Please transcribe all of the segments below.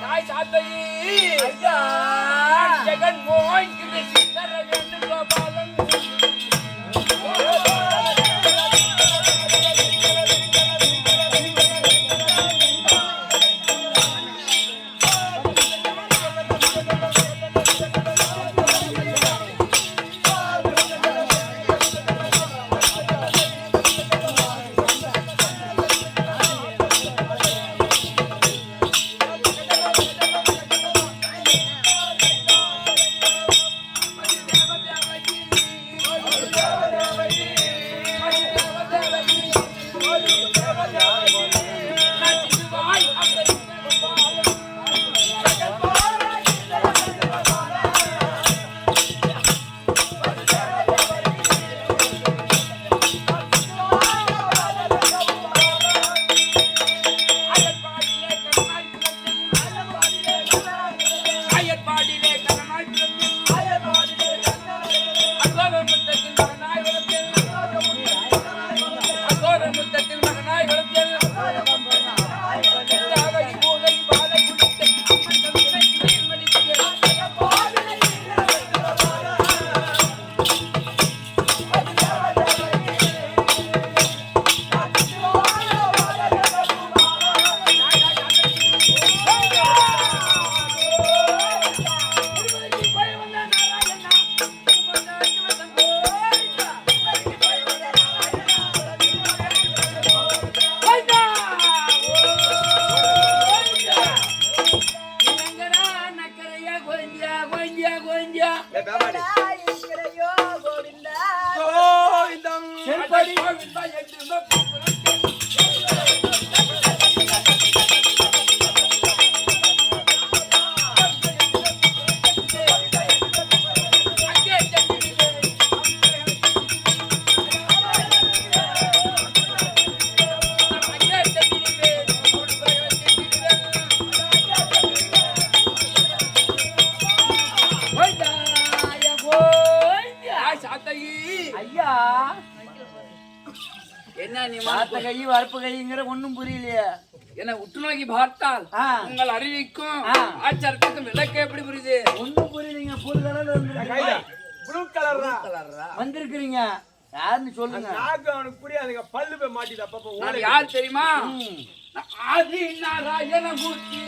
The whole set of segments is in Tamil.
தாய் சாத்தை ஐயா ஜெகன் மோகன் சித்தர வேணுகோபாலன் என்ன நீ மாத்த கை வரப்பு கைங்கிற ஒண்ணும் புரியலையே. என்ன உற்று நோக்கி பார்த்தால் உங்கள் அறிவிக்கும் ஆச்சாரத்துக்கும் விளக்க எப்படி புரியுது? ஒண்ணும் புரியலீங்க. புல் கலர்ல ப்ளூ கலரா வந்திருக்கிறீங்க. யாருன்னு சொல்லுங்க. நாக்கு அவனுக்கு புரியாதுங்க. பல்லு போய் மாட்டிது அப்பப்போ. நான் யார் தெரியுமா? ஆதி நாராயண மூர்த்தி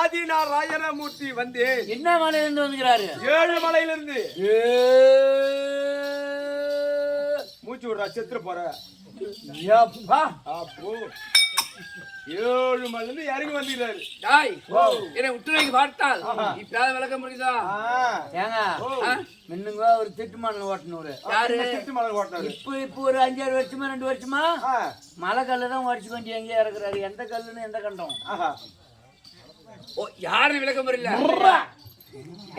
ஆதிநாராயணமூர்த்தி வந்து என்ன மலையில இருந்து வந்துக்கிறாரு? 7 மலையிலிருந்து. மூச்சு விடுறா, செத்துற போற. அப்போ 7 மலையிலிருந்து இறங்கி வந்துக்கிறாரு. என்னை உற்று நோக்கி பார்த்தால் இப்ப விளக்கம் புரியுதா? ஏங்க மின்னுங்க ஒரு திட்டு மணல் ஓட்டணும். யாரு திட்டு மணல் ஓட்டினாரு? இப்போ ஒரு 5-6 வருஷமா 2 வருஷமா மலை கல்லு தான் உடச்சு கொஞ்சம் எங்கேயா இருக்கிறாரு. எந்த கல்லுன்னு எந்த கண்டம்? யாருன்னு விளக்கம் புரியல.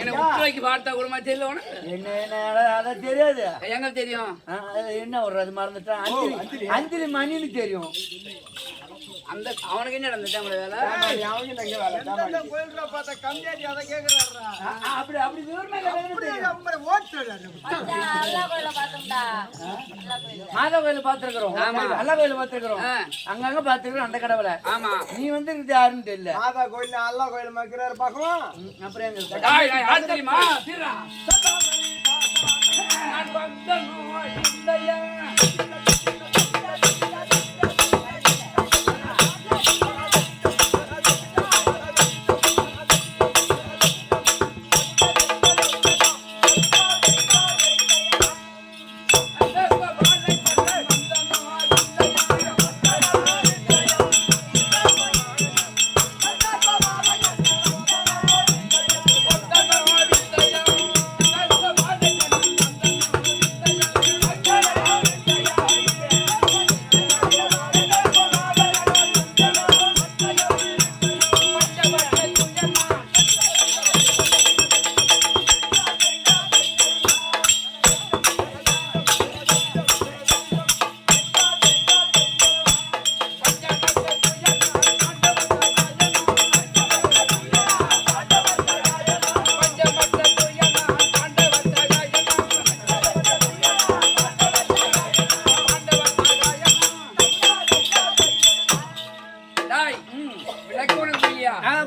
என்ன உற்று நோக்கி பார்த்தா கூடமா தெரியல. என்ன அதான் தெரியாது. எங்க தெரியும்? என்ன ஒரு அது மறந்துட்டான். அந்திரி மணின்னு தெரியும். அந்த அவனுக்கு என்ன அந்த டைம்ல வேலை அவனுக்கு நாங்க வேலை எந்தெந்த கோயில்ல பார்த்தா கம்மியாட்டி அதை கேக்குறாருடா. அப்படி அப்படி விவரமா கேட்டா நம்ம ஓட்டுறாரு. மாதா கோயில் பாத்துருக்கிறோம் நல்ல கோயில் பாத்துருக்கிறோம் அங்கங்க பாத்துருக்கிறோம் அந்த கடவுளை ஆமா நீ வந்து இது யாருன்னு தெரியல மாதா கோயில் அல்லா கோயில் மக்கறாரு பார்க்கலாம். அப்புறம் எங்க டேய் நான் யார் தெரியுமா திருடா நான் வந்த நோய் இல்லையா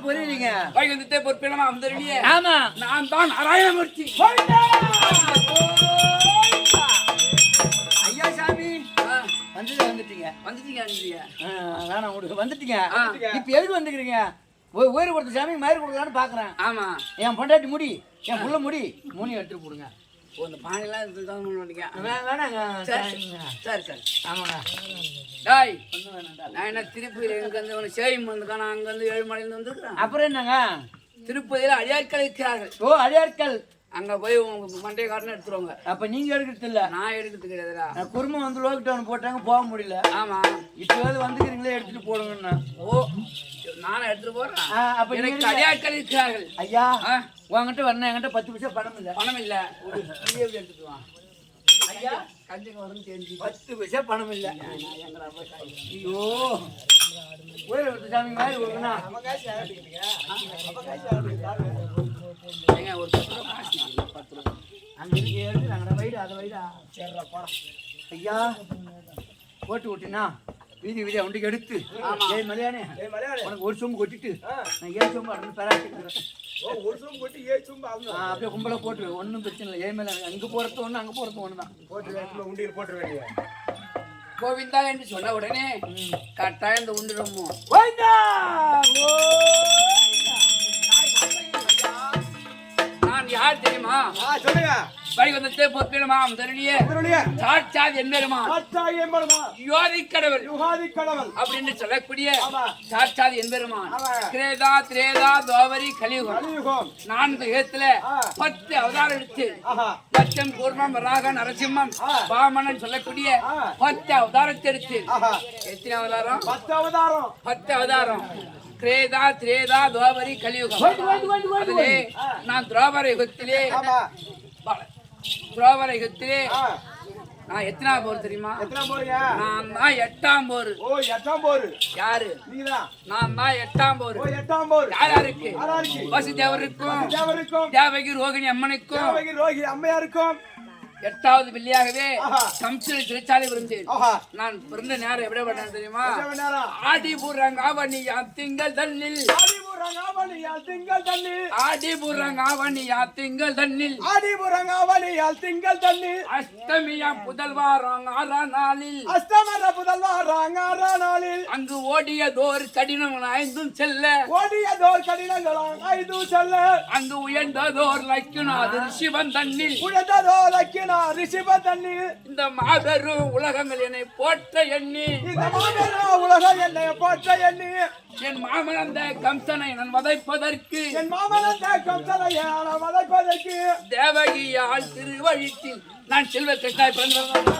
புரியுதுங்க வைகுந்தத்தை பொறுப்பிடமா வந்தருளியே ஆமா நான் தான் நாராயணமூர்த்தி ஐயா சாமி வந்துட்டீங்க வந்துட்டீங்க வந்துட்டீங்க வேணாம் உங்களுக்கு வந்துட்டீங்க ஆ. இப்ப எதுக்கு வந்துக்கிறீங்க உயிர் கொடுத்த சாமி மயிர் கொடுக்கலான்னு பாக்குறேன் ஆமா என் பொண்டாட்டி முடி என் புள்ள முடி மூணி எடுத்து போடுங்க ஓ இந்த பானைலாம் இதுல தான் பண்ணுவீங்க வேணாங்க சரி சரி சரி ஆமாங்க டாய் நான் என்ன திருப்பதியில் எங்க வந்து உனக்கு சேவிங் வந்துருக்கேன் நான் அங்க வந்து ஏழுமலையில வந்துருக்கிறேன் அப்புறம் என்னங்க திருப்பதியில அடியாட்கள் இருக்கிறார்கள் ஓ அடியாட்கள் அங்க போய் உங்க மண்டைய காரணம் எடுத்துருவாங்க அப்ப நீங்க எடுக்கிறது இல்ல நான் எடுக்கிறது கிடையாதுடா குடும்பம் வந்து லாக்டவுன் போட்டாங்க போக முடியல ஆமா இப்போது வந்துக்கிறீங்களே எடுத்துட்டு போடுங்கண்ணா ஓ நானும் எடுத்துட்டு போறேன் அப்ப எனக்கு அடியாட்கள் இருக்கிறார்கள் ஐயா ஆ, உங்ககிட்ட வரணும் என்கிட்ட 10 பைசா பணம் இல்ல பணம் இல்ல நீ எப்படி எடுத்துட்டு வா ஐயா கஞ்சிக்கு வரும் தெரிஞ்சு 10 பைசா பணம் இல்ல ஐயோ உயிர் கொடுத்த சாமி மாதிரி கொடுக்கணும் ஏங்க ஒரு 10 ரூபா காசு இல்லை, 10 ரூபா அங்க இருக்கு எடுத்து நாங்க வைடா அதை வைடா சரிப்பா ஐயா போட்டு விட்டுனா வீதி வீதியா ஒன்றைக்கு எடுத்து ஏய் மலையானே உனக்கு ஒரு சொம்பு கொட்டிட்டு நான் 7 சொம்பு அப்படின்னு பெறாட்டிக்கிறேன் ஒரு சொம்பு கொட்டி 7 சொம்பு ஆகும். அப்படியே கும்பலை போட்டு ஒன்றும் பிரச்சனை இல்லை ஏன் மேலே அங்கே போகிறது ஒன்று அங்கே போகிறது ஒன்று தான் போட்டு வேண்டிய உண்டியல் போட்டு வேண்டிய. கோவிந்தா என்று சொன்ன உடனே கட்டாயம் இந்த உண்டிடமோ நான் யார் தெரியுமா சொல்லுங்க. வைகுந்தத்தை பொற்பிடமா முதலியே அதனுடைய சாட்சாத் என்பெருமா ஆச்சாரிய எம்பெருமா யோதி கடவுள் யுகாதி கடவுள் அப்படின்னு சொல்லக்கூடிய ஆமா. சாட்சாத் என்பெருமான் ஆமா. கிரேதா திரேதா தோவரி கலியுகம் கலியுகம். 4 யுகத்துல 10 அவதாரம் எடுத்து ஆஹா. பச்சம் கூர்மம் வராக நரசிம்மம் வாமனன் சொல்லக்கூடிய 10 அவதாரத்தை எடுத்து ஆஹா. எத்தனை அவதாரம் 10 அவதாரம். 10 அவதாரம் கிரேதா திரேதா தோவரி கலியுகம் அதிலே நான் துரோபர யுகத்திலே ஆமா. துரோபர யுகத்திலே ஆ. நான் எத்தனாம் போர் தெரியுமா எத்தனை போறீங்க? நான் தான் 8ஆம் போர் ஓ 8ஆம் போர். யாரு நீங்கதான். நான் தான் 8ஆம் போர் ஓ 8ஆம் போர். யாருக்கு யாராருக்கு? வசுதேவருக்கும் தேவருக்கும் தேவகி ரோகிணி அம்மனுக்கும் தேவகி ரோகி அம்மையாருக்கும் 8வது பிள்ளையாகவே ஆஹா. கம்சன் சிறைச்சாலை விழுந்தேன் ஆஹா. நான் பிறந்த நேரம் எப்படி பண்ணேன் தெரியுமா எவ்வளவு நேரம்? ஆடிபுறங்காவணியா திங்கள் தன்னில் ஆடிபுறங்காவலியால் திங்கள் தண்ணீர். ஆடிபுறங்காவணியா திங்கள் தன்னில் ஆடிபுறங்காவலியால் திங்கள் தண்ணீர். அஷ்டமியா புதல்வாரம் 6ஆம் நாளில் அஸ்தமர புதல்வார் ராங்காரா நாளில் அங்கு ஓடியதோர் கடினம் 5 செல்ல ஓடியதோர் கடினங்களாம் ஐந்து செல்ல அங்கு உயர்ந்ததோர் லக்குநாதர் சிவன் தன்னில் உயர்ந்ததோர் லக்கினா ரிஷிப தண்ணீர். இந்த மாபெரும் உலகங்கள் என்னை போற்ற எண்ணி இந்த மாபெரும் உலகம் என்னை போற்ற எண்ணி என் மாமன் அந்த கம்சனை நான் வதைப்பதற்கு என் மாமனந்த கம்சனையான வதைப்பதற்கு தேவகியால் திருவழித்தில் நான் செல்வ கிருஷ்ணாய் பிறந்தவன்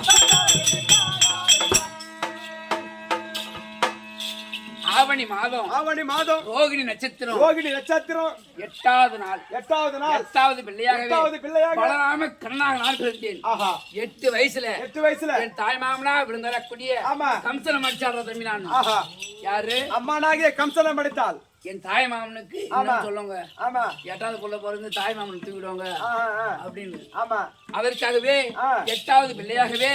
ஆவணி மாதம் ரோகிணி நட்சத்திரம் 8வது நாள் 8வது பிள்ளையாக பலராம கண்ணாக நான் பிறந்தேன். 8 வயசுல என் தாய் மாமனா விழுந்தரக்கூடிய கம்சனம் அடிச்சாடுற தம்பி நான். யாரு? அம்மானாகிய கம்சனம் அடித்தாள். என் தாய் மாமனுக்கு சொல்லுங்க 8வது புள்ள பிறந்து தாய் மாமன் தூக்கிடுவாங்க அப்படின்னு. அதற்காகவே 8வது பிள்ளையாகவே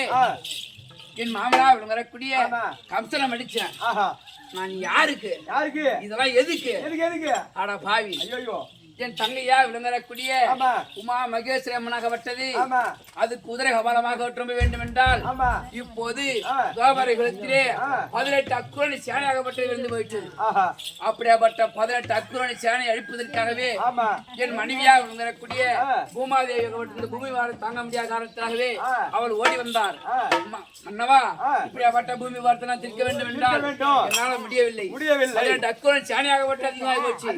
என் மாமனா விழுந்தரக்கூடிய கம்சனம் அடிச்சேன். நான் யாருக்கு இதெல்லாம் எதுக்கு? அட பாவி, என் தங்கையா விளங்கக்கூடிய உமா மகேஸ்வரி அம்மனாகப்பட்டது அது குதிரை கபாலமாக ஒற்றுமை வேண்டும் என்றால் இப்போது துவாபர குலத்திலே 18 அக்குரணி சேனையாகப்பட்டது விழுந்து போயிட்டு அப்படியாப்பட்ட 18 அக்குரணி சேனை அழிப்பதற்காகவே என் மனைவியா விளங்கக்கூடிய பூமாதேவி பூமி வார தாங்க முடியாத காரணத்திற்காகவே அவள் ஓடி வந்தார். மன்னவா, இப்படியாப்பட்ட பூமி வார்த்தை நான் திருக்க வேண்டும் என்றால் என்னால முடியவில்லை. 18 அக்குரணி சேனையாகப்பட்டு அதிகமாகி போச்சு.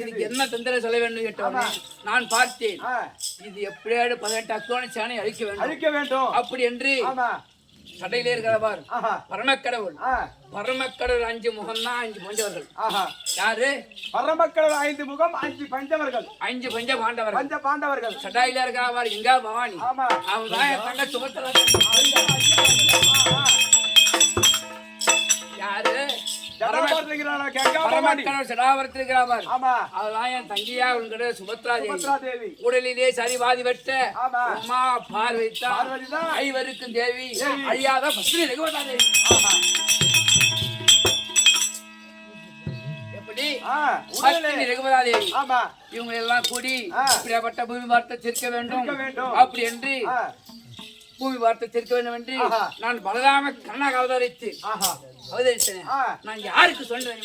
இதுக்கு என்ன தந்திர சொல்ல வேண்டும் கேட்டோம். நான் பார்த்தேன், இது எப்படியாவது 18 அக்குரணி சேனை அழிக்க வேண்டும் அப்படி என்று சடையிலே இருக்கிறவர் பரமக்கடவுள். பரமக்கடவுள் 5 முகம் தான் 5 பஞ்சவர்கள். யாரு? பரமக்கடவுள் 5 முகம் 5 பஞ்சவர்கள். 5 பஞ்ச பாண்டவர்கள். சடையில இருக்கிறவர் எங்க பவானி. அவங்க தான் என் தங்க சுபத்திரா. யாரு? சுபத்ரா தேவி. உடலிலே சரிவாதி வெட்ட அம்மா பார்வைத்தா ஐவருக்கும் தேவி அழியாத பத்னி ரகுவதா தேவி. எப்படி? பத்னி ரகுவதா தேவி. இவங்க எல்லாம் கூடி இப்படியாப்பட்ட பூமி வார்த்தை தீர்க்க வேண்டும் அப்படி என்று பூமி வார்த்தை தீர்க்க வேண்டும் என்று நான் பலராம கண்ணாக அவதரித்தேன். நான் யாருக்கு சொல்றேன்?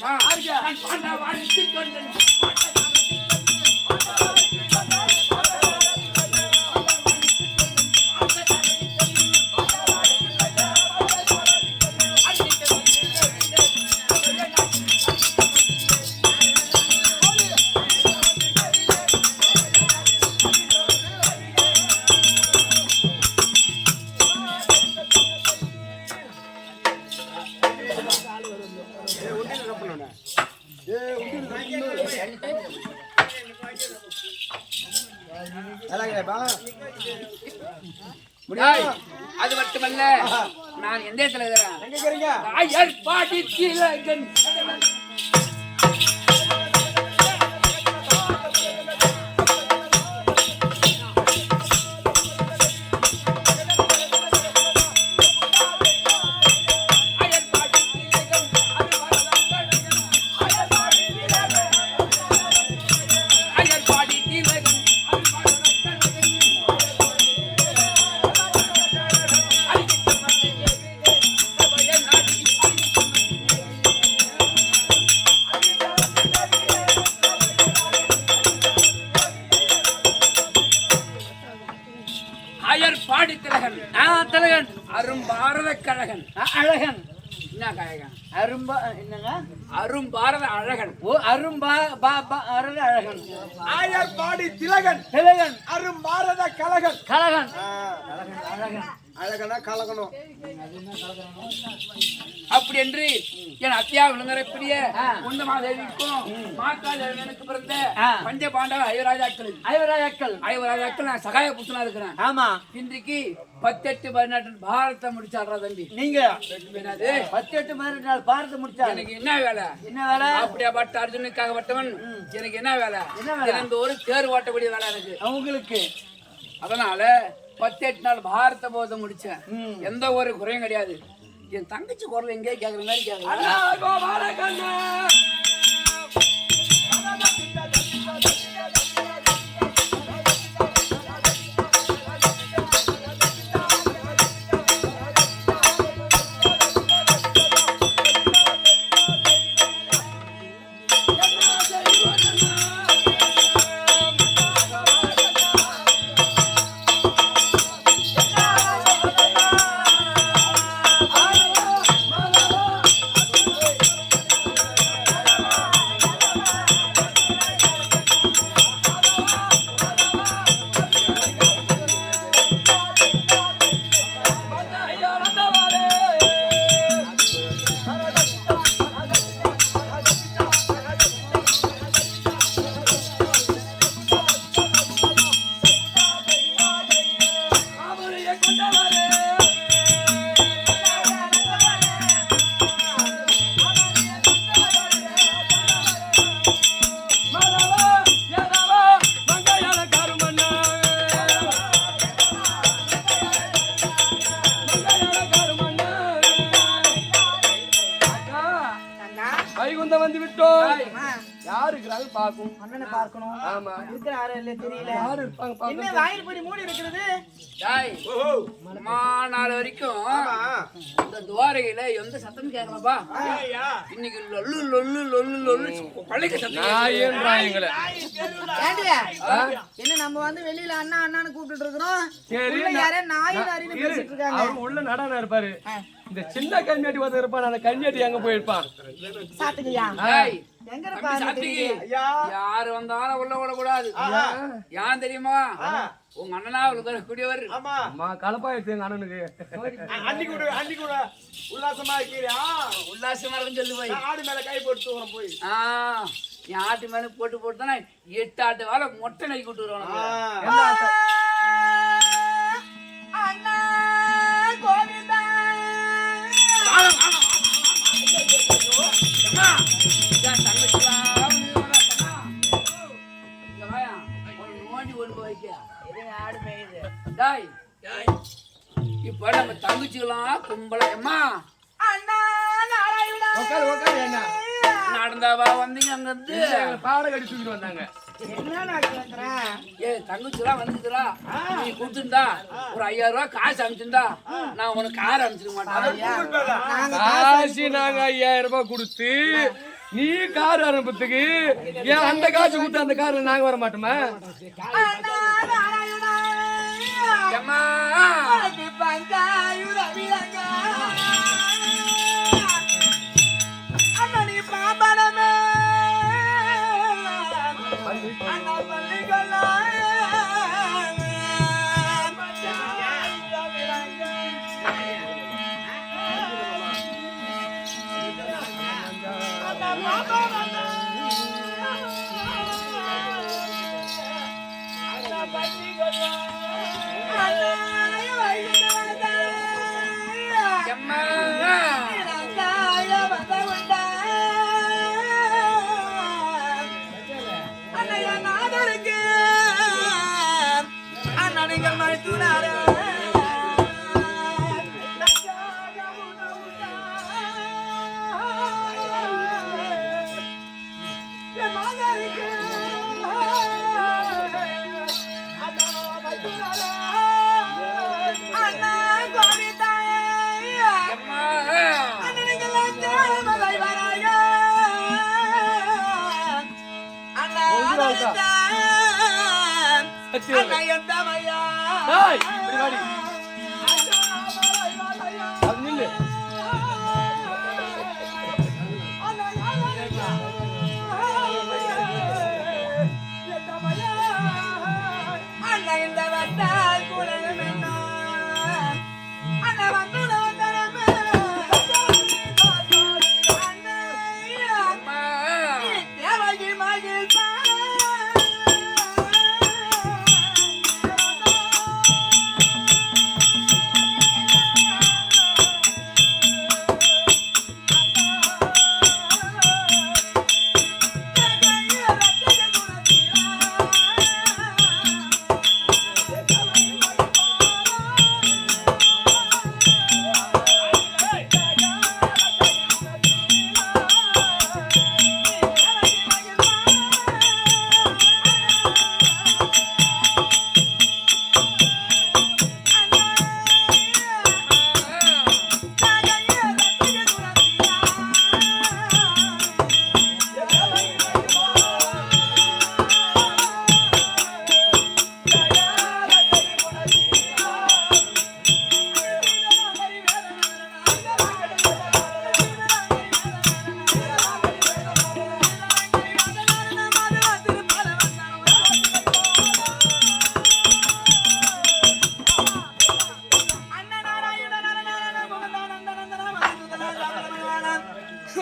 அது மட்டுமல்ல, நான் எந்த இடத்துல இருக்கிறேன்? அரும்பாரத கழகன். அழகன் என்ன கழகன்? அரும்பாரத அழகன். ஓ, அரும்பாரத அழகன். ஆயர்பாடி திலகன். அரும்பாரத கழகன். அழகனா கலகணும் அப்படி என்று என் அத்தியா விழுந்தரக்கூடிய குந்தமாதேவிக்கும் மாத்தாதேவனுக்கு பிறந்த பஞ்ச பாண்டவ ஐவராஜாக்கள் நான் சகாய புத்தனா இருக்கிறேன். ஆமா, இன்றைக்கு 18 18 பாரதத்தை முடிச்சாடுறா தம்பி. நீங்க 18 18 பாரதம் முடிச்சா எனக்கு என்ன வேலை? அப்படியா பட்ட அர்ஜுனுக்காக பட்டவன் எனக்கு என்ன வேலை? தினந்தோறும் தேர் ஓட்டக்கூடிய வேலை எனக்கு அவங்களுக்கு. அதனால 18 நாள் பாரத போதம் முடிச்சேன். எந்த ஒரு குறையும் கிடையாது. என் தங்கச்சி குரல் எங்கே கேட்குற மாதிரி கேட்குறேன். இருக்கட்டும். யாரு இருக்கிறாங்க பாக்கும். அண்ணனை பார்க்கணும். ஆமா. இருக்கிறாரு இல்ல தெரியல. யாரு இருப்பாங்க பாக்கும். என்ன வாயில் படி மூடி இருக்கிறது? டேய் நாள் வரைக்கும் இந்த துவாரகையில எந்த சத்தமும் கேட்கலப்பா. இன்னைக்கு லொல்லு லொல்லு லொல்லு லொல்லு பள்ளிக்கு சத்தம் நாயன்றாங்களே. ஏண்டியா? என்ன நம்ம வந்து வெளியில அண்ணா அண்ணான்னு கூப்பிட்டுட்டு இருக்கிறோம். சரி. உள்ள யாரே நாய் நாரின்னு பேசிட்டு இருக்காங்க. அவர் உள்ள நடன இருப்பாரு. இந்த சின்ன கண்ணியாட்டி வந்து இருப்பான். அந்த கண்ணியாட்டி எங்க போயிருப்பான்? சாத்துக்கியா? டேய் எங்க தம்பி இருப்பாரு சாத்திக்கு தெரியல. யாரு வந்தாலும் உள்ள விடக்கூடாது. யான் தெரியுமா? உங்க அண்ணனா உள்ள கூடியவர். அம்மா கலப்பா எடுத்து எங்க அண்ணனுக்கு. அன்னைக்கு கூட உல்லாசமா இருக்கிறியா? உல்லாசமா இருக்குன்னு சொல்லு போய். ஆடு மேல கை போட்டு வரேன் போய். என் ஆட்டு மேல போட்டு போட்டு தானே 8 ஆட்டு வாழை மொட்டை நைக்கி விட்டு வருவாங்க. அண்ணா கோவிந்தா. ஆடு மேயுது. இப்ப நம்ம தங்கச்சிக்கலாம் கும்பலம்மா அண்ணா நாராயணா. உட்காரு உட்காரு. என்ன நடந்தாவா வந்தீங்க அங்க இருந்து பாட கட்டி தூக்கிட்டு வந்தாங்க. என்ன நான் கேக்குறேன்? தங்கச்சிலாம் வந்துச்சுடா. நீ கொடுத்துருந்தா ஒரு 5000 ரூபாய் காசு அனுப்பிச்சுட்டா நான் உனக்கு கார் அனுப்பிச்சிட மாட்டேன். காசு நாங்க 5000 ரூபாய் கொடுத்து நீ கார் அனுப்புறதுக்கு ஏன் அந்த காசு கொடுத்து அந்த கார்ல நாங்க வர மாட்டோமா? அண்ணா நாராயணா. அம்மா பஞ்சாயுத விலங்கா. அண்ணா நீ பாம்பனமே. அண்ணா பள்ளிகளா. பஞ்சாயுத விலங்கா. அண்ணா பாம்பனமே. அண்ணா பள்ளிகளா. அம்மா அண்ணனிகள் மறுத்துனார அண்ணா கோவிந்தா. அண்ணனிகள் மலை வராய. அண்ணா அண்ணா எந்த மையா. டேய் இப்படி வாடி. அது நில்லு. அண்ணா இந்த வந்தால் குழலும் என்ன. அண்ணா வந்து தரமே. அம்மா தேவகி மகிழ்ச்சி.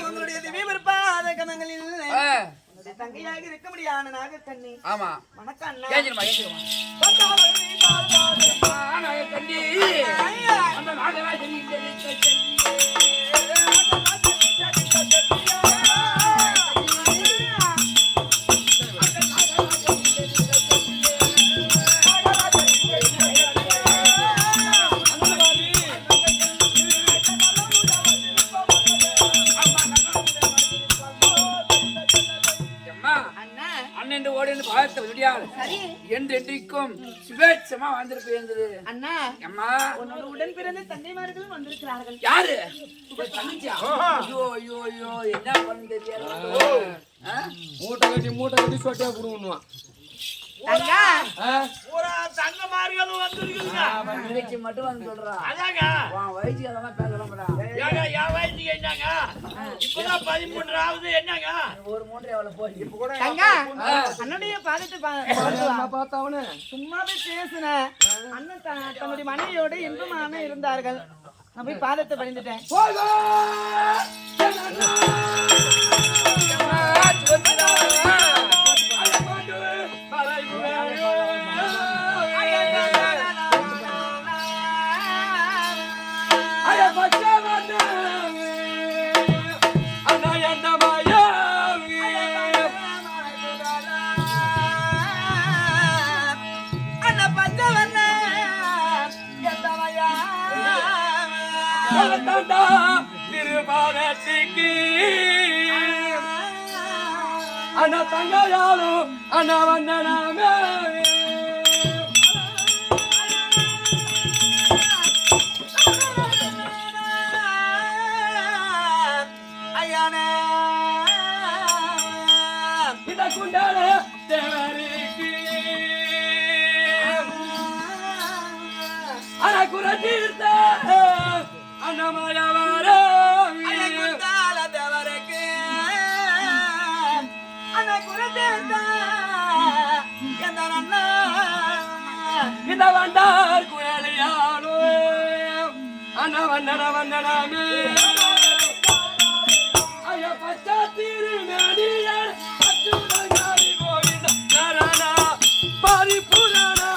உங்களுடைய திவ்யமிருப்பாத கணங்களில் உங்களுடைய தங்கையாக இருக்க முடியாத நாகக்கண்ணி. ஆமா வணக்கம் ஏஞ்சிருமா ஏஞ்சிருமா கண்டி அந்த நாகராஜன் என்று ஓடி என்று பார்த்த முடியாது சரி என்றென்றைக்கும் சுபேட்சமா வந்திருப்பேன் அண்ணா அம்மா உன்னோட உடன் பிறந்த தந்தைமார்களும் வந்திருக்கிறார்கள். யாரு உங்க தங்கச்சியா? ஐயோ ஐயோ ஐயோ என்ன பண்ண தெரியாது. மூட்டை கட்டி சொட்டியா புடுங்கணுவான். தங்கா பூரா தங்கமார்களும் வந்திருக்குங்க. தங்கச்சி மட்டும் வந்து சொல்றா. அதாங்க உன் வயசுக்கு அதெல்லாம் பேசலாம்டா. ஏங்க என் வயசுக்கு என்னங்க இப்பதான் 13 என்னங்க ஒரு மூன்றரை எவ்வளவு போய் இப்ப கூட தங்கா அண்ணனுடைய பாதத்தை நான் பார்த்தவனே சும்மாவே பேசுன அண்ணன் தன்னுடைய மனைவியோட இன்பமான இருந்தார்கள். நான் போய் பாதத்தை பணிந்துட்டேன். திருபாவத்துக்கு அண்ணா தங்கையாலும் அண்ணா வந்தனாமே இத குண்டால தேவருக்கு அண்ணா குரத்தீர்த்த அண்ணமாயவாரோ குண்டால தேவருக்கு அண்ணா குரத்தீர்த்த இந்த வண்டார் குயலியானோ அண்ணா வந்தனாமே ஐயா பச்சா திருநடியர் அச்சுதங்காரி கோவிந்த நரணா பரிபுரணா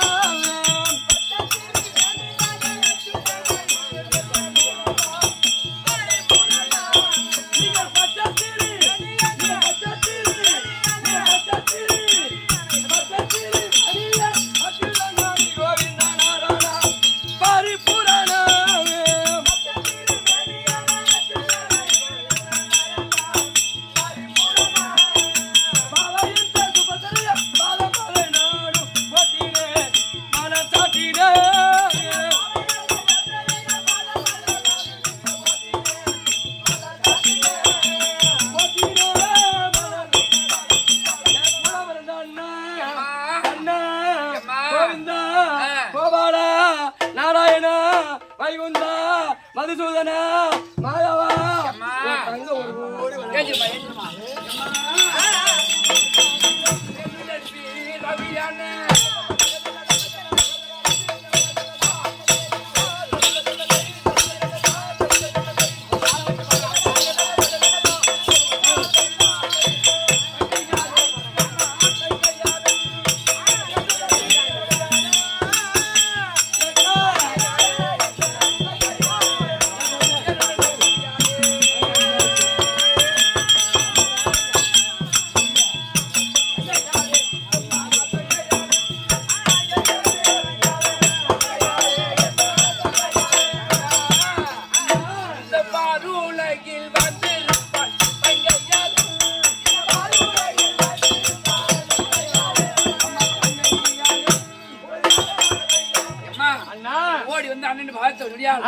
மதுசூதனா மாயவா தங்க ஒரு கோடி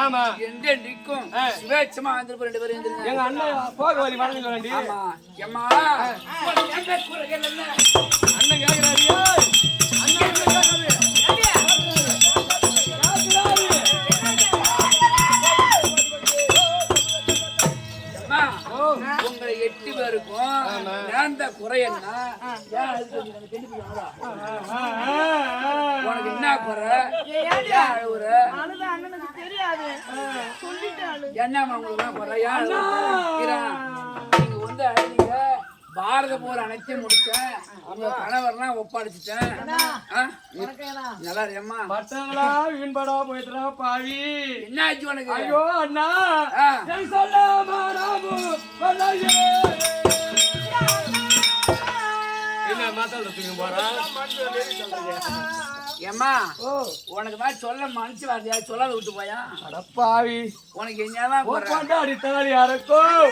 ஆமா என்றென்றைக்கும் சுபேட்சமா வந்திருப்போம் ரெண்டு பேரும் இருந்திருந்தாங்க. எங்க அண்ணன் போக வழி வணங்கி வேண்டி ஆமா எம்மா என்ன குறைகள் என்ன அண்ணன் கேக்குறாரு அண்ணன் கேக்குறாரு உங்களை 8 பேருக்கும் நேர்ந்த குறை என்ன? உனக்கு என்ன குறை? அழுவுற என்னம்மா உங்களுக்கு குறை? நீங்க வந்து அழுதீங்க. பாரத போர் அனைத்தையும் முடிச்சேன். உங்க கணவர்லாம் ஒப்படைச்சிட்டேன். நல்லா இருக்கேம்மா. பட்டங்களா வீண்படா போயிட்டுறா பாவி. என்னாச்சு உனக்கு? ஐயோ அண்ணா சொல்லாமா ராமு வல்லாயே என்ன மாத்தாடுறதுக்கு போறா? ஏம்மா உனக்கு மாதிரி சொல்ல மனசு வார்த்தையா சொல்லாத விட்டு போயா? அடப்பாவி உனக்கு என்னதான் கொண்டாடி தாடி யாருக்கும்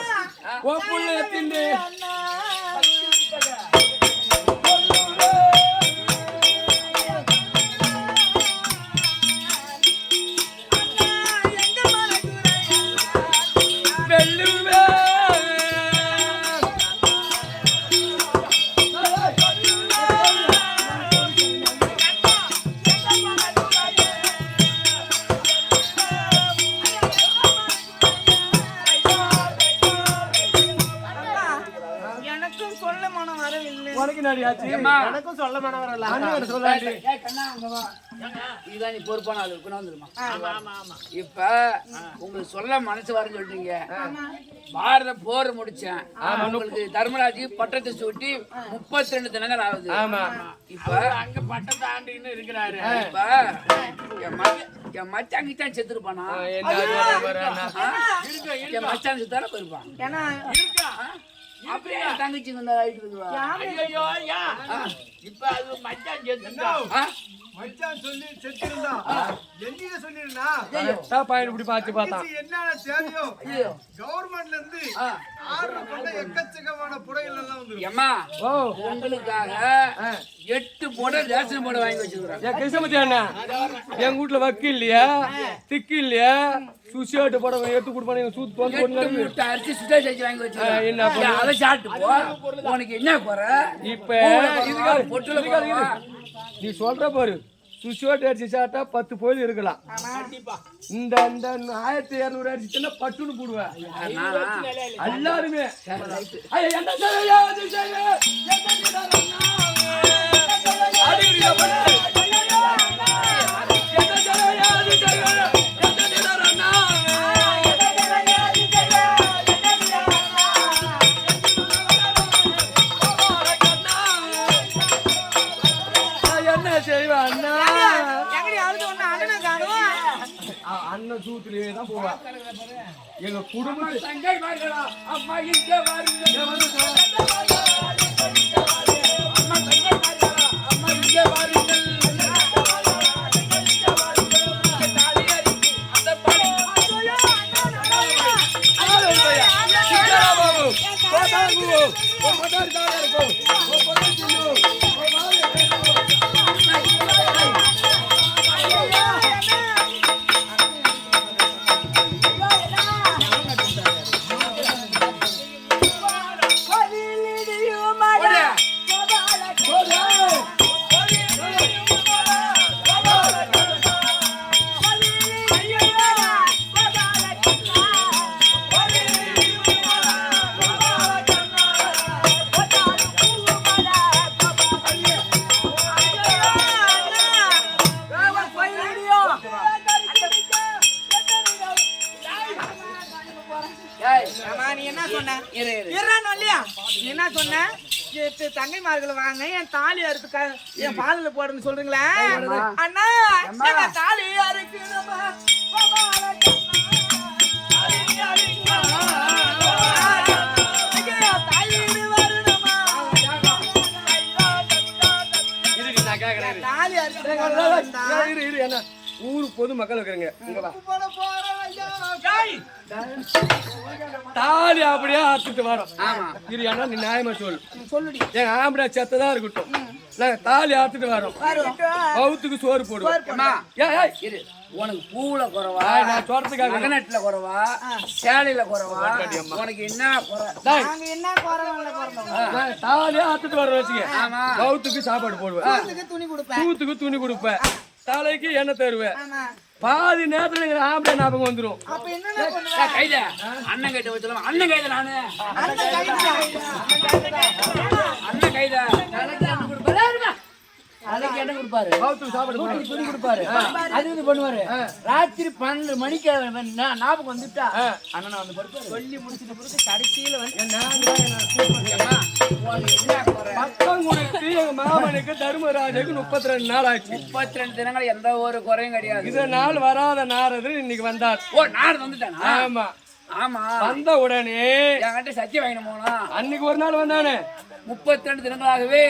புள்ளத்தின் எனக்கும் சொல்ல மனம் வரவில்லை. உனக்கு என்னடி ஆச்சு? எனக்கும் சொல்ல மனம் வரல. அண்ணன் சொல்லாடி. ஏய் கண்ணா அங்க வா. இதுதான் நீ பொறுப்பான ஆளு இருக்கணும் வந்துருமா. இப்ப உங்களுக்கு சொல்ல மனசு வரன்னு சொல்றீங்க. பாரத போர் முடிச்சேன். உங்களுக்கு தர்மராஜ் பட்டத்தை சூட்டி 32 தினங்கள் ஆகுது. ஆமா. இப்ப அங்க பட்டத்தை ஆண்டின்னு இருக்கிறாரு. இப்ப என் மச்சான் கிச்சான் செத்துருப்பானா? என்ன என் மச்சான் செத்தால போயிருப்பான். ஏன்னா அப்படியே என் தங்கச்சி வந்து ஆயிட்டு இருக்குவா. ஐயோ ஐயா இப்ப அது மச்சான் செத்துட்டா. மச்சான் சொல்லி செத்துருந்தா என்னிட சொல்லிருந்தா பையன் இப்படி பார்த்து பார்த்தான். என்னென்ன தேவையோ கவர்மெண்ட்ல இருந்து ஆர்டர் பண்ண எக்கச்சக்கமான புடைகள் எல்லாம் வந்துரும். எம்மா ஓ உங்களுக்காக 8 போட ரேஷன் போட வாங்கி வச்சிருக்கிறேன். ஏன் கிருஷ்ணமூர்த்தி அண்ணா, எங்க வீட்டுல வக்கு இல்லையா, திக்கு இல்லையா, சுசியோட்டு போட எடுத்து கொடுப்பானு சூத்து தோந்து 8 மூட்டை அரிசி சுட்டா செஞ்சு வாங்கி வச்சிருக்கிறேன். என்ன அதை சாப்பிட்டு போ. உனக்கு என்ன குறை? இப்ப இதுக்காக பொட்டுல போடுவா. நீ சொல்ற பாரு, சுசியோட்டு அரிசி சாப்பிட்டா 10 போயில் இருக்கலாம். இந்த 1200 அரிசின்னா பட்டுன்னு போடுவேன் எல்லாருமே. ஐயா, என்ன செய்ய? அது செய்ய. அடிக்கடியா பண்ணு. என்ன செய்ய? அது செய்ய. அண்ணன் சூத்திலே தான் போவா. எங்க குடும்பம் தங்கை வாருங்களா, அம்மா இங்கே வாருங்கள். அம்மா தங்கை வாருங்களா, அம்மா இங்கே வாருங்கள். தாலி அரிசி அந்த பாடி தங்கைமார்களை வாங்க என் தாலி அறுத்து என் பாலில் போடுன்னு சொல்றீங்களே அண்ணா, தாலி அறுக்கு ஊரு பொது மக்கள் இருக்கிறீங்க. தாலி அப்படியே அறுத்துட்டு வரோம். இது ஏன்னா நீ நியாயமா சொல்லுடி. எங்க ஆம்பளை செத்ததான் இருக்கட்டும், நாங்க தாலி அறுத்துட்டு வரோம். பௌத்துக்கு சோறு போடுவோம். உனக்கு பூவுல குறவா, நான் சொல்றதுக்காக நகநட்டுல குறவா, சேலையில குறவா, உனக்கு என்ன குறை? தாலியா அறுத்துட்டு வரோம் வச்சுக்க. பௌத்துக்கு சாப்பாடு போடுவேன், தூத்துக்கு துணி கொடுப்பேன், தலைக்கு எண்ணெய் தருவேன். பாதி நேரத்துல எங்க ஆம்பளை ஞாபகம் வந்துடும். கைத அண்ணன் கைட்ட வச்சுலாம். அண்ணன் கைத நானு அண்ணன் கைத அதுக்கு என்ன கொடுப்பாரு, துணி கொடுப்பாரு, அது இது பண்ணுவாரு. ராத்திரி 12 மணிக்கு ஞாபகம் வந்துட்டா அண்ணன் வந்து படுப்பாரு. சொல்லி முடிச்சுட்டு பிறகு கடைசியில பக்கம் கொடுத்து எங்க மாமனுக்கு தர்மராஜுக்கு 32 நாள் ஆச்சு. 32 தினங்கள் எந்த ஒரு குறையும் கிடையாது. இதனால் வராத நாரதர் இன்னைக்கு வந்தார். ஓ, நாரதர் வந்துட்டானா? ஆமா ஆமா. வந்த உடனே என்கிட்ட சத்தியம் வாங்கின போனா அன்னைக்கு ஒரு நாள் வந்தானே. 32 தினங்களாகவே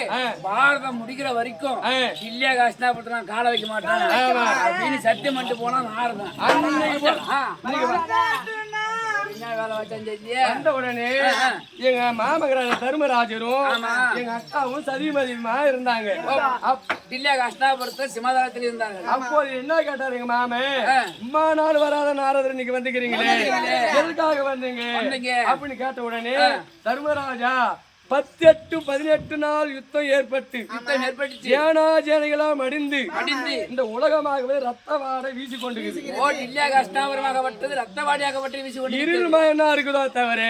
பாரதம் முடிக்கிற வரைக்கும் இல்லையா காசுனா நான் கால வைக்க மாட்டேன் அப்படின்னு சத்தியம் பண்ணிட்டு போனா நாரதன். என்ன வேலை வச்சா வந்த உடனே எங்க மாமகராஜ தர்மராஜரும் எங்க அக்காவும் சதிமதியுமா இருந்தாங்க. இல்லையா காசுனாபுரத்துல சிமாதாரத்துல இருந்தாங்க. அப்போது என்ன கேட்டாரு எங்க மாமன், இம்மா நாள் வராத நாரதர் இன்னைக்கு வந்துக்கிறீங்களே, எதுக்காக வந்தீங்க அப்படின்னு கேட்ட உடனே தர்மராஜா 18 நாள் யுத்தம் ஏற்பட்டு ஜேனாஜேனைகளாம் அடிந்து இந்த உலகமாகவே ரத்த வாடை வீசிக்கொண்டிருக்கிறது. ரத்தவாடியாகப்பட்டு வீசிக்கொண்டு இருள்மயம் இருக்குதோ தவிர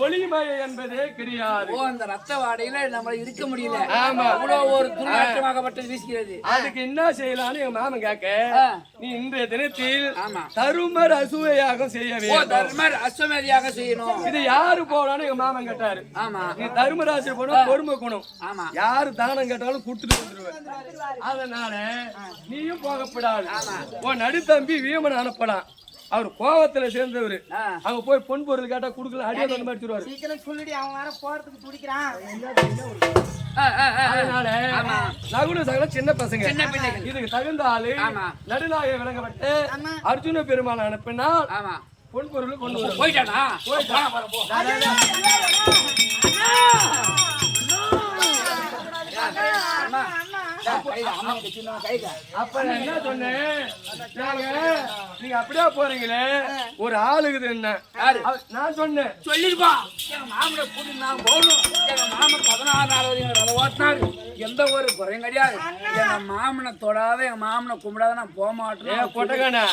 ஒளிமயம் என்பதே கிடையாது. அந்த ரத்த வாடையில நம்ம இருக்க முடியல. ஆமா, அவ்வளவு ஒரு துர்நாற்றமாகப்பட்டது வீசுகிறது. அதுக்கு என்ன செய்யலாம்னு என் மாமன் கேட்க, நீ இன்றைய தினத்தில் தருமர் அசுவையாக செய்ய வேண்டும். தருமர் அஸ்வமேதியாக செய்யணும். இது யாரு போகலான்னு எங்க மாமன் கேட்டாரு. ஆமா, நீ தர்மராசி போனா பொறுமை குணம். ஆமா, யாரு தானம் கேட்டாலும் கொடுத்துட்டு வந்துருவேன். அதனால நீயும் போகப்படாது. உன் நடுத்தம்பி வீமன் அனுப்பலாம். அவர் கோவத்துல சேர்ந்தவரு. அங்க போய் பொன் பொருள் கேட்டா குடுக்கல, அடியாத வந்து அடிச்சிருவாரு. சீக்கிரம் சொல்லிடி, அவன் வேற போறதுக்கு துடிக்கிறான். அதனால நகுன சகல சின்ன பசங்க, இதுக்கு தகுந்த ஆளு நடுநாய விளங்கப்பட்டு அர்ஜுன பெருமாள் அனுப்பினால் பொன் பொருள் கொண்டு வரும். போயிட்டானா? அப்ப நான் என்ன சொன்னேன், நீங்க அப்படியே போறீங்களே ஒரு ஆளுக்குது என்ன நான் சொன்னேன் சொல்லிருப்பா. எங்க மாமனை கூட்டி நான் போகணும். எங்க மாமன் 16 நாள் வரையும் ரத ஓட்டினாரு. எந்த ஒரு குறையும் கிடையாது. எங்க மாமனை தொடாத, எங்க மாமனை கும்பிடாத நான் போக மாட்டேன். கொட்டக்கானா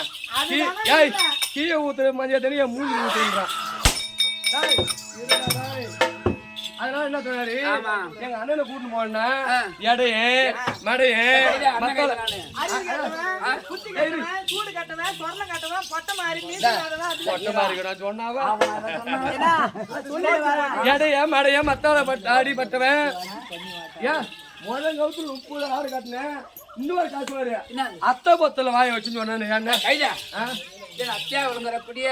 கீழே ஊத்துற மதிய தனியா மூஞ்சி ஊத்துறான். அதனால என்ன சொன்னாரு, எங்க அண்ணனை கூட்டு போனா எடையே மடையே சூடு கட்டவன், சொர்ணம் கட்டவன், பொட்டை மாறி சொன்னாவா எடைய மடைய மத்தால அடிபட்டவன். ஏன் முதல் கவுத்துல 30 ஆறு கட்டினேன். இன்னொரு காசுவாரு அத்தை பொத்தல வாய வச்சுன்னு சொன்னானு. என்ன கைதா அத்தியா விழுங்குறக்கூடிய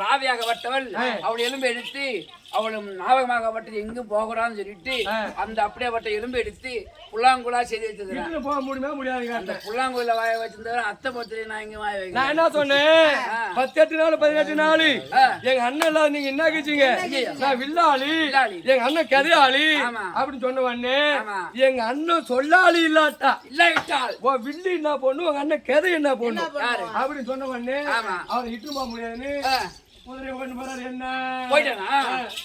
ராவியாகப்பட்டவள் அவள் எலும்பு எடுத்து அவளும் ஞாபகமாகப்பட்டது எங்கும் போகக்கூடாதுன்னு சொல்லிட்டு அந்த அப்படியேப்பட்ட எலும்பு எடுத்து புல்லாங்குழா செய்து வச்சிருக்கேன். போக முடியுமா முடியாது. அந்த புல்லாங்குழல வாய வச்சிருந்தவரை அத்தை பொத்திலே நான் இங்க வாய வைக்கிறேன். நான் என்ன சொன்னேன், 18 நாள் 18 நாள் எங்க அண்ணன் இல்லாத நீங்க என்ன கேச்சீங்க, நான் வில்லாளி எங்க அண்ணன் கதையாளி அப்படின்னு சொன்ன உடனே எங்க அண்ணன் சொல்லாளி இல்லாட்டா இல்லாவிட்டால் ஓ வில்லி என்ன பொண்ணு உங்க அண்ணன் கதை என்ன பொண்ணு அப்படின்னு சொன்ன உடனே அவரை இட்டு போக முடியாதுன்னு குதிரை கொண்டு போறாரு. என்ன போயிட்டானா?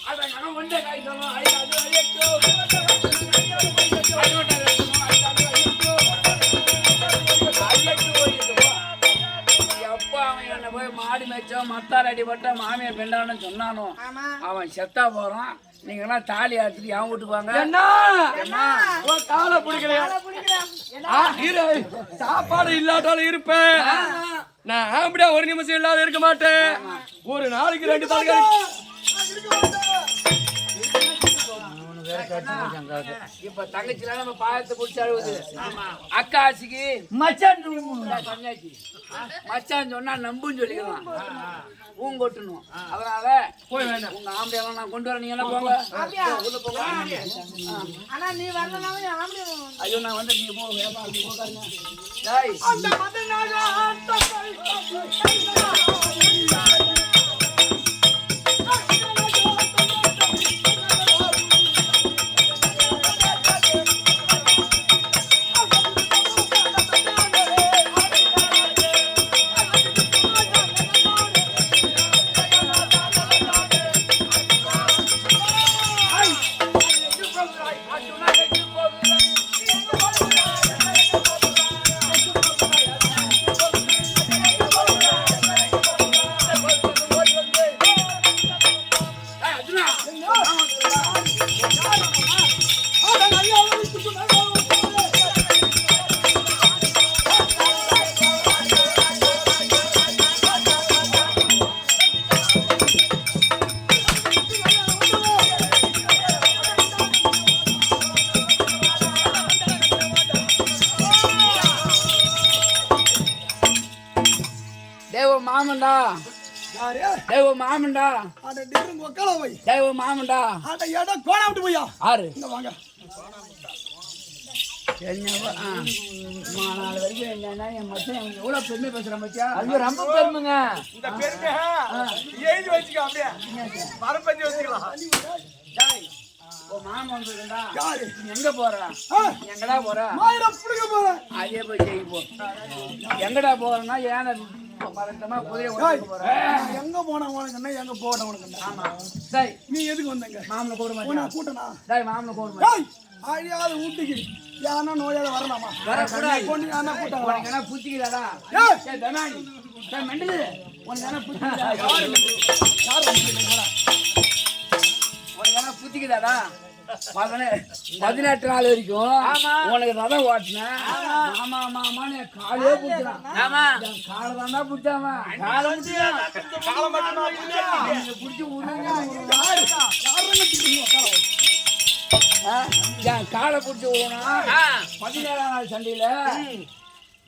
அத நான் ஒன்றே காய் சொன்னோம். எப்ப அவன் என்ன போய் மாடி மேய்ச்சோம் மத்தார் அடிபட்ட மாமியார் பெண்டான்னு சொன்னானோ அவன் செத்தா போறான். நீங்க எல்லாம் தாலி ஆடுத்துட்டு என் வீட்டுக்கு வாங்க. காலை பிடிக்கலையா? சாப்பாடு இல்லாட்டாலும் இருப்பேன். நான் அப்படியே ஒரு நிமிஷம் இல்லாத இருக்க மாட்டேன். ஒரு நாளைக்கு 2 தலைகள். இப்ப தங்கச்சில நம்ம பாயத்தை பிடிச்சி அழுவுது. அக்காசிக்கு மச்சான் மச்சான் சொன்னா நம்புன்னு சொல்லிக்கலாம். பூங்கொட்டணும். அதனால போய் வேண்டாம். உங்க ஆம்பளை எல்லாம் நான் கொண்டு வர நீங்க எல்லாம் போங்க. உள்ள போங்க. ஆனா நீ வரலனாலும் ஆம்பளை. ஐயோ நான் வந்து நீங்க போங்க. வேமா நீ போகாதீங்க. மாமன்டா தேவ மாமன்டா அட டிரும் கொக்கல போய் தேவ மாமன்டா அட எட கோண விட்டு போயா ஆறு இங்க வாங்க என்னவா நாலு வரைக்கும் என்னன்னா என் மச்சான் எவ்வளவு பெருமை பேசுறேன் மச்சா. அது ரொம்ப பெருமைங்க. இந்த பெருமை எழுதி வச்சுக்க அப்படியே மரப்பஞ்சி வச்சுக்கலாம். ஓ மாமன் வந்துருக்கா யாரு எங்க போறா எங்கடா போற மாயிரம் புடிக்க போறேன் அதே போய் செய்ய போ எங்கடா போறேன்னா ஏன மறந்தமா குதிரை ஓட்டிட்டு போறேன். எங்க போன உனக்கு என்ன எங்க போன உனக்கு என்ன? ஆமா டேய் நீ எதுக்கு வந்தங்க மாமனை கூப்பிட உன மாட்டேன். கூட்டனா டேய் மாமனை கூப்பிட மாட்டேன். அழியாத வீட்டுக்கு யானா நோயாத வரலாமா வரக்கூடாது. பொண்ணு யானா கூட்டம் உனக்கு என்ன புத்திக்குதாடா? ஏய்! ஏய் தனானி டேய் மெண்டலு உனக்கு என்ன புத்திக்குதா? உனக்கு என்ன புத்திக்குதாடா? 18 நாள் வரைக்கும் உனக்கு ரதம் ஓட்டினேன். மாமா மாமான்னு காலே பிடிச்சான். காலை தாண்டா பிடிச்சாம காலை பிடிச்சான். பிடிச்சி என் காலை பிடிச்சி விடணும். 17ஆம் நாள் சண்டையில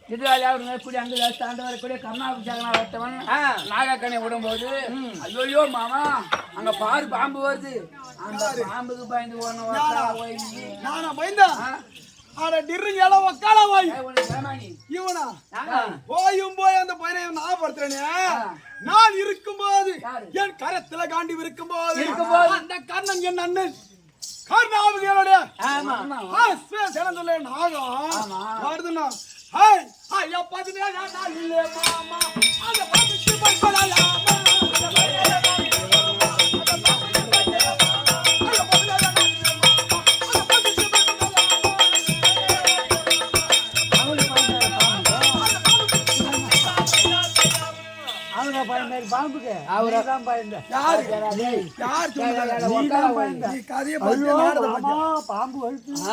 எதிராளியா ஒரு மேற்கூடி அங்கு ஆண்டு வரக்கூடிய கருணாபிஷேகனா ஒருத்தவன் நாகக்கண்ணை விடும்போது ஐயோ மாமா அங்க பாரு பாம்பு வருது. அந்த பாம்புக்கு பயந்து நானா பயந்தா அட டிர்ரு எல வக்கால வாய் இவனா போயும் போய் அந்த பையனை ஞாபகப்படுத்துறேனே நான் இருக்கும்போது என் கரத்துல காண்டி இருக்கும்போது அந்த கர்ணன் என் அண்ணன் கர்ணாவுடைய நாகம் வருதுன்னா ஐயா 17 நாள் இல்ல மாமா அந்த பாட்டுக்கு பயப்படலாமா பாம்புக்கு யார் யார் கதையை பாம்பு